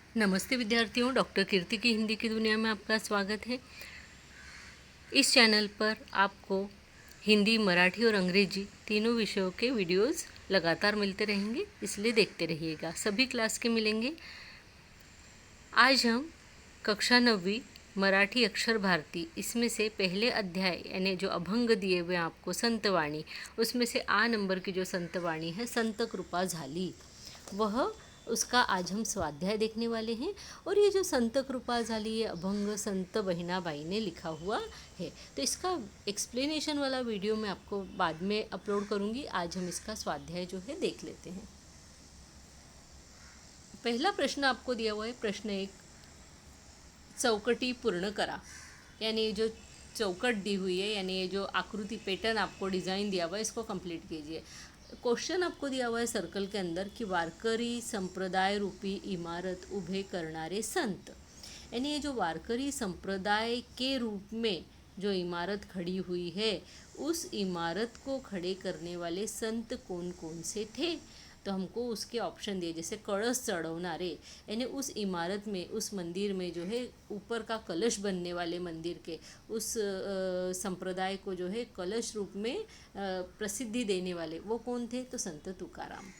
नमस्ते विद्यार्थियों, डॉक्टर कीर्ति की हिंदी की दुनिया में आपका स्वागत है। इस चैनल पर आपको हिंदी, मराठी और अंग्रेजी तीनों विषयों के वीडियोस लगातार मिलते रहेंगे, इसलिए देखते रहिएगा। सभी क्लास के मिलेंगे। आज हम कक्षा 9वीं मराठी अक्षर भारती इसमें से पहले अध्याय यानी जो अभंग दिए हुए आपको संतवाणी, उसमें से आ नंबर की जो संतवाणी है संत कृपा झाली, वह उसका आज हम स्वाध्याय देखने वाले हैं। और ये जो संत कृपा झाली ये अभंग संत बहिणाबाई ने लिखा हुआ है, तो इसका एक्सप्लेनेशन वाला वीडियो मैं आपको बाद में अपलोड करूँगी। आज हम इसका स्वाध्याय जो है देख लेते हैं। पहला प्रश्न आपको दिया हुआ है, प्रश्न 1, चौकटी पूर्ण करा। यानी ये जो चौकट दी हुई है, यानी ये जो आकृति पैटर्न आपको डिज़ाइन दिया हुआ है, इसको कंप्लीट कीजिए। क्वेश्चन आपको दिया हुआ है सर्कल के अंदर कि वारकरी संप्रदाय रूपी इमारत उभे करणारे संत, यानी ये जो वारकरी संप्रदाय के रूप में जो इमारत खड़ी हुई है, उस इमारत को खड़े करने वाले संत कौन कौन से थे। तो हमको उसके ऑप्शन दिए, जैसे कलश चढ़वनारे, यानी उस इमारत में, उस मंदिर में जो है ऊपर का कलश बनने वाले मंदिर के उस संप्रदाय को जो है कलश रूप में प्रसिद्धि देने वाले वो कौन थे, तो संत तुकाराम।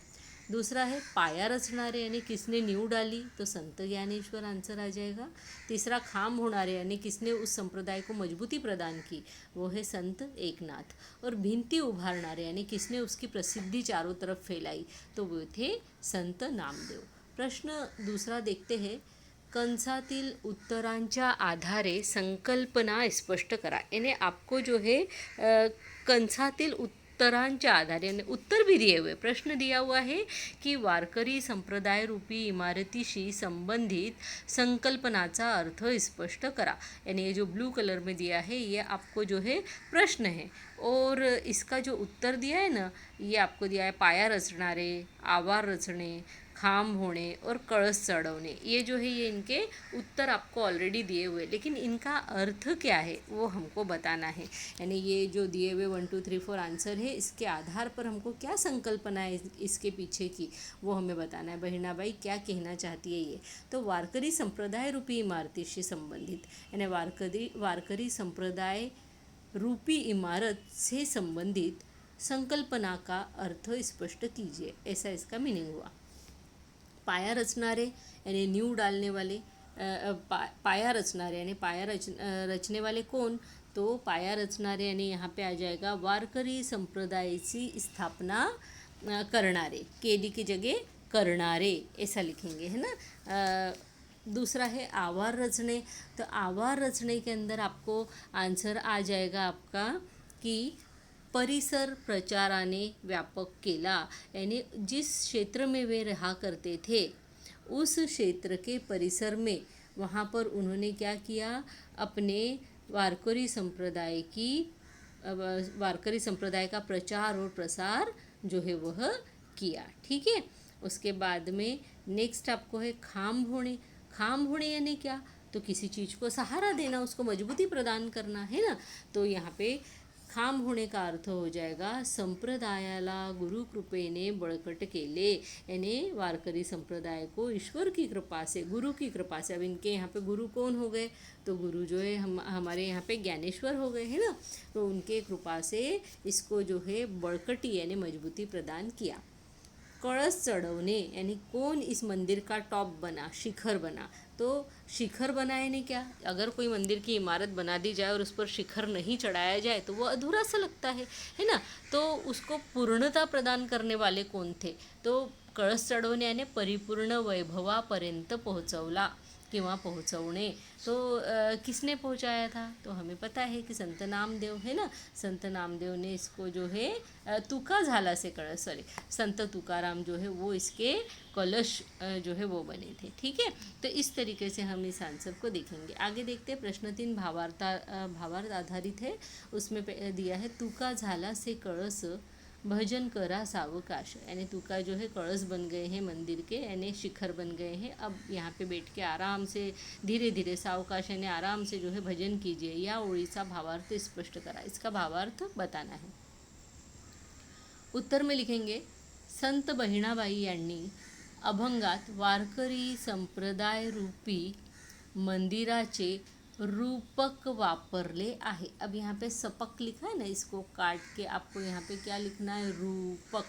दूसरा है पाया रचनारे, यानी किसने नींव डाली, तो संत ज्ञानेश्वर आंसर आ जाएगा। तीसरा खाम होनारे, यानी किसने उस संप्रदाय को मजबूती प्रदान की, वो है संत एकनाथ। और भिंती उभारणारे, यानी किसने उसकी प्रसिद्धि चारों तरफ फैलाई, तो वो थे संत नामदेव। प्रश्न दूसरा देखते हैं, कंसातील उत्तरांच्या आधारे संकल्पना स्पष्ट करा। यानी आपको जो है कंसातील उत्तरांच्या आधारे, यानी उत्तर भी दिए हुए, प्रश्न दिया हुआ है कि वारकरी संप्रदाय रूपी इमारतीशी संबंधित संकल्पनाचा अर्थ स्पष्ट करा। यानी ये जो ब्लू कलर में दिया है ये आपको जो है प्रश्न है, और इसका जो उत्तर दिया है ना, ये आपको दिया है पाया रचणारे, आवार रचने, खाम होने और कळस चढ़वने। ये जो है ये इनके उत्तर आपको ऑलरेडी दिए हुए, लेकिन इनका अर्थ क्या है वो हमको बताना है। यानी ये जो दिए हुए 1 2 3 4 आंसर है, इसके आधार पर हमको क्या संकल्पना है इसके पीछे की, वो हमें बताना है। बहिणाबाई क्या कहना चाहती है ये, तो वारकरी संप्रदाय रूपी इमारतीशी संबंधित, यानी वारकरी संप्रदाय रूपी इमारत से संबंधित संकल्पना का अर्थ स्पष्ट कीजिए, ऐसा इसका मीनिंग हुआ। पाया रचनारे, यानी नींव डालने वाले, पाया रचनारे यानी रचने वाले कौन, तो पाया रचनारे यानी यहाँ पे आ जाएगा वारकरी संप्रदायाची स्थापना करणारे, केली की जगह करणारे ऐसा लिखेंगे, है ना। दूसरा है आवार रचने, तो आवार रचने के अंदर आपको आंसर आ जाएगा आपका कि परिसर प्रचाराने व्यापक केला, यानी जिस क्षेत्र में वे रहा करते थे उस क्षेत्र के परिसर में, वहाँ पर उन्होंने क्या किया, अपने वारकरी संप्रदाय का प्रचार और प्रसार जो है वह किया। ठीक है। उसके बाद में नेक्स्ट आपको है खाम होने। खाम होने यानी क्या, तो किसी चीज़ को सहारा देना, उसको मजबूती प्रदान करना, है ना। तो यहाँ पे खाम होने का अर्थ हो जाएगा संप्रदायाला गुरु कृपेने बळकट केले, यानी वारकरी संप्रदाय को ईश्वर की कृपा से, गुरु की कृपा से। अब इनके यहाँ पे गुरु कौन हो गए, तो गुरु जो है हमारे यहाँ पे ज्ञानेश्वर हो गए, है ना। तो उनके कृपा से इसको जो है बळकटी यानी मजबूती प्रदान किया। कळस चढ़वने, यानी कौन इस मंदिर का टॉप बना, शिखर बना, तो शिखर बनाए ने क्या, अगर कोई मंदिर की इमारत बना दी जाए और उस पर शिखर नहीं चढ़ाया जाए तो वो अधूरा सा लगता है ना। तो उसको पूर्णता प्रदान करने वाले कौन थे, तो कळस चढवणे यानी परिपूर्ण वैभवापर्यंत पोहोचवला किंवा पोहोचवणे। तो किसने पहुंचाया था, तो हमें पता है कि संत नामदेव, है ना। संत नामदेव ने इसको जो है तुका झाला से कलश, सॉरी संत तुकाराम जो है वो इसके कलश जो है वो बने थे। ठीक है। तो इस तरीके से हम इस आंसर को देखेंगे। आगे देखते हैं, प्रश्न 3 भावार्थ आधारित है। उसमें दिया है तुका झाला से कळस भजन करा सावकाश, यानी तुका जो है कलश बन गए हैं मंदिर के, यानी शिखर बन गए हैं। अब यहाँ पे बैठ के आराम से धीरे धीरे सावकाश यानी आराम से जो है भजन कीजिए। या ओळीचा भावार्थ स्पष्ट करा, इसका भावार्थ बताना है। उत्तर में लिखेंगे संत बहिणाबाई यांनी अभंगात वारकरी संप्रदाय रूपी मंदिराचे रूपक वापरले आहे। अब यहाँ पे सपक लिखा है ना, इसको काट के आपको यहाँ पे क्या लिखना है, रूपक।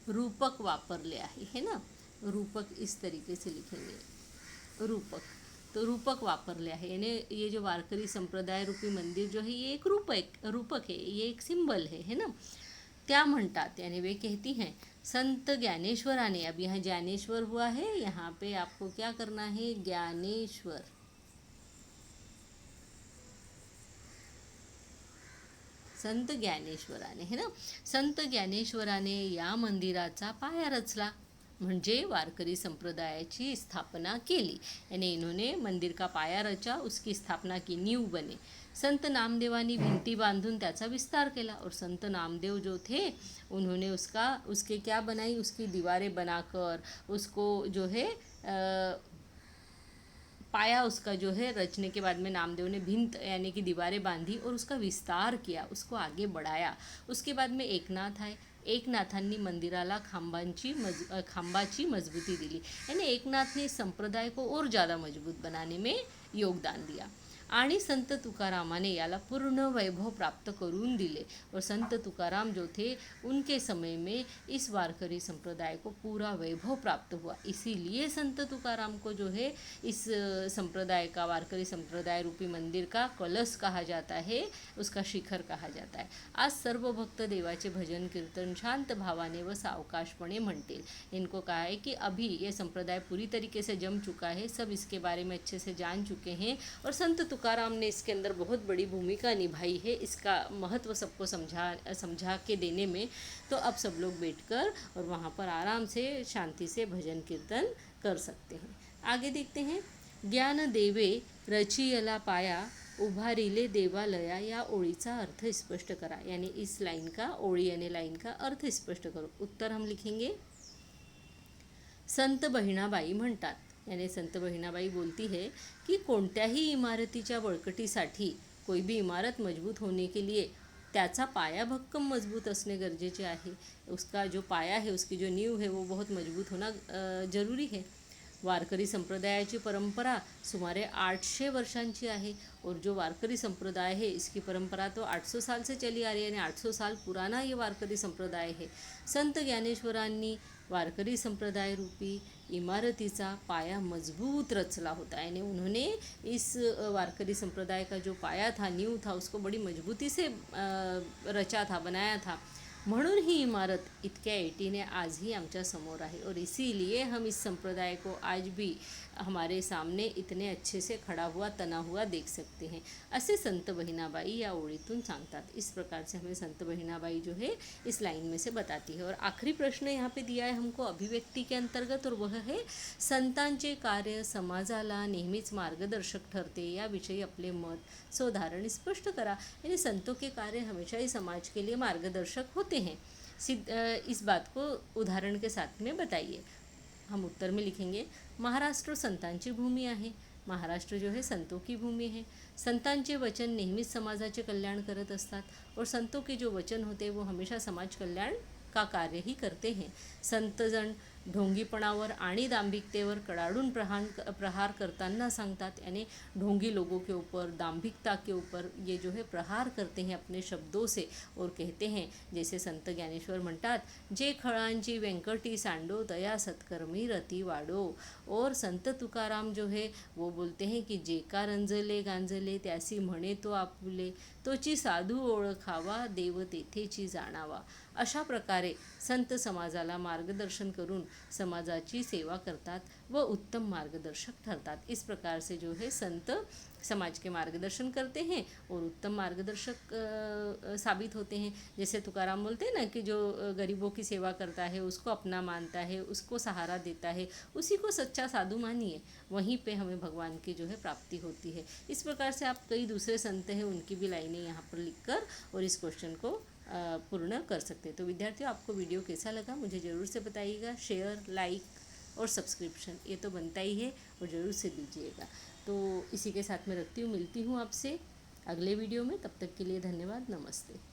रूपक वापरले है ना, रूपक इस तरीके से लिखेंगे, रूपक। तो रूपक वापरले आहे यानी ये जो वारकरी संप्रदाय रूपी मंदिर जो है ये एक रूपक है, ये एक सिंबल है ना। क्या म्हणतात यानी वे कहती हैं संत ज्ञानेश्वराने, अब यहाँ ज्ञानेश्वर हुआ है, यहाँ पे आपको क्या करना है, ज्ञानेश्वर। संत ज्ञानेश्वराने है ना, संत ज्ञानेश्वराने या मंदिराचा पाया रचला, म्हणजे वारकरी संप्रदायाची स्थापना केली। यानी इन्होंने मंदिर का पाया रचा, उसकी स्थापना की, नींव बने। संत नामदेवानी भिंती बांधून त्याचा विस्तार केला, और संत नामदेव जो थे उन्होंने उसके क्या बनाई, उसकी दीवारें बनाकर उसको जो है पाया उसका जो है रचने के बाद में नामदेव ने भिंत यानी कि दीवारें बांधी और उसका विस्तार किया, उसको आगे बढ़ाया। उसके बाद में एकनाथ आए, एकनाथांनी मंदिराला खांबाची मजबूती दिली, यानी एकनाथने संप्रदाय को और ज़्यादा मजबूत बनाने में योगदान दिया। आणि संत तुकारामाने याला पूर्ण वैभव प्राप्त करून दिले, और संत तुकाराम जो थे उनके समय में इस वारकरी संप्रदाय को पूरा वैभव प्राप्त हुआ। इसीलिए संत तुकाराम को जो है इस संप्रदाय का, वारकरी संप्रदाय रूपी मंदिर का कलश कहा जाता है, उसका शिखर कहा जाता है। आज सर्व भक्त देवाचे भजन कीर्तन शांत भावाने व सावकाशपणे म्हणतील। इनको कहा है कि अभी ये संप्रदाय पूरी तरीके से जम चुका है, सब इसके बारे में अच्छे से जान चुके हैं, और संत तुकाराम ने इसके अंदर बहुत बड़ी भूमिका निभाई है, इसका महत्व सबको समझा के देने में। तो अब सब लोग बैठकर और वहाँ पर आराम से शांति से भजन कीर्तन कर सकते हैं। आगे देखते हैं, ज्ञान देवे रचियला पाया उभारिले देवालया, या ओळीचा अर्थ स्पष्ट करा। यानी इस लाइन का, ओळी यानी लाइन का अर्थ स्पष्ट करो। उत्तर हम लिखेंगे, संत बहिणाबाई म्हणतात, यानी संत बहिणाबाई बोलती है कि कोणत्याही इमारतीच्या बळकटीसाठी, कोई भी इमारत मजबूत होने के लिए त्याचा पाया भक्कम मजबूत असणे गरजेचे आहे। उसका जो पाया है, उसकी जो नींव है वो बहुत मजबूत होना जरूरी है। वारकरी संप्रदायाची परंपरा सुमारे 800 वर्षांची आहे, और जो वारकरी संप्रदाय है इसकी परंपरा तो 800 साल से चली आ रही है, यानी 800 साल पुराना ये वारकरी संप्रदाय है। संत ज्ञानेश्वरांनी वारकरी संप्रदाय रूपी इमारतीचा पाया मजबूत रचला होता, यानी उन्होंने इस वारकरी संप्रदाय का जो पाया था, नींव था, उसको बड़ी मजबूती से रचा था, बनाया था। म्हणून ही इमारत इतक्या एटीने आजही आमच्या समोर आहे, और इसीलिए हम इस संप्रदाय को आज भी हमारे सामने इतने अच्छे से खड़ा हुआ, तना हुआ देख सकते हैं। ऐसे संत बहिणाबाई या ओळीतून सांगतात। इस प्रकार से हमें संत बहिणाबाई जो है इस लाइन में से बताती है। और आखिरी प्रश्न यहाँ पे दिया है हमको अभिव्यक्ति के अंतर्गत, और वह है संतांचे कार्य समाजाला नेहमीच मार्गदर्शक ठरते, याविषयी आपले मत सोधारण स्पष्ट करा। यानी संतों के कार्य हमेशा ही समाज के लिए मार्गदर्शक होते हैं, इस बात को उदाहरण के साथ में बताइए। हम उत्तर में लिखेंगे, महाराष्ट्र संतांची भूमी आहे, महाराष्ट्र जो है संतों की भूमि है। संतांचे वचन नेहमीच समाजाचे कल्याण करत असतात, और संतों के जो वचन होते वो हमेशा समाज कल्याण का कार्य ही करते हैं। संतजन ढोंगीपणावर आणि दांभिकतेवर कडाडून प्रहार करताना सांगतात, यानी ढोंगी लोगों के ऊपर, दांभिकता के ऊपर ये जो है प्रहार करते हैं अपने शब्दों से, और कहते हैं जैसे संत ज्ञानेश्वर म्हणतात, जे खळांची व्यंकटी सांडो तया सत्कर्मी रती वाढो। और संत तुकाराम जो है वो बोलते हैं कि जे का रंजले गांजले त्यासी म्हणे तो आपुले, तोची साधू ओळखावा देव तेथेची जाणावा। अशा प्रकारे संत समाजाला मार्गदर्शन करून समाजाची सेवा करतात व उत्तम मार्गदर्शक ठरतात। इस प्रकार से जो है संत समाज के मार्गदर्शन करते हैं और उत्तम मार्गदर्शक साबित होते हैं। जैसे तुकाराम बोलते हैं ना कि जो गरीबों की सेवा करता है, उसको अपना मानता है, उसको सहारा देता है, उसी को सच्चा साधु मानिए, वहीं पे हमें भगवान की जो है प्राप्ति होती है। इस प्रकार से आप कई दूसरे संत हैं उनकी भी लाइनें यहाँ पर लिखकर और इस क्वेश्चन को पूर्ण कर सकते हैं। तो विद्यार्थियों, आपको वीडियो कैसा लगा मुझे ज़रूर से बताइएगा। शेयर, लाइक और सब्सक्रिप्शन ये तो बनता ही है और ज़रूर से दीजिएगा। तो इसी के साथ मैं रखती हूँ, मिलती हूँ आपसे अगले वीडियो में। तब तक के लिए धन्यवाद, नमस्ते।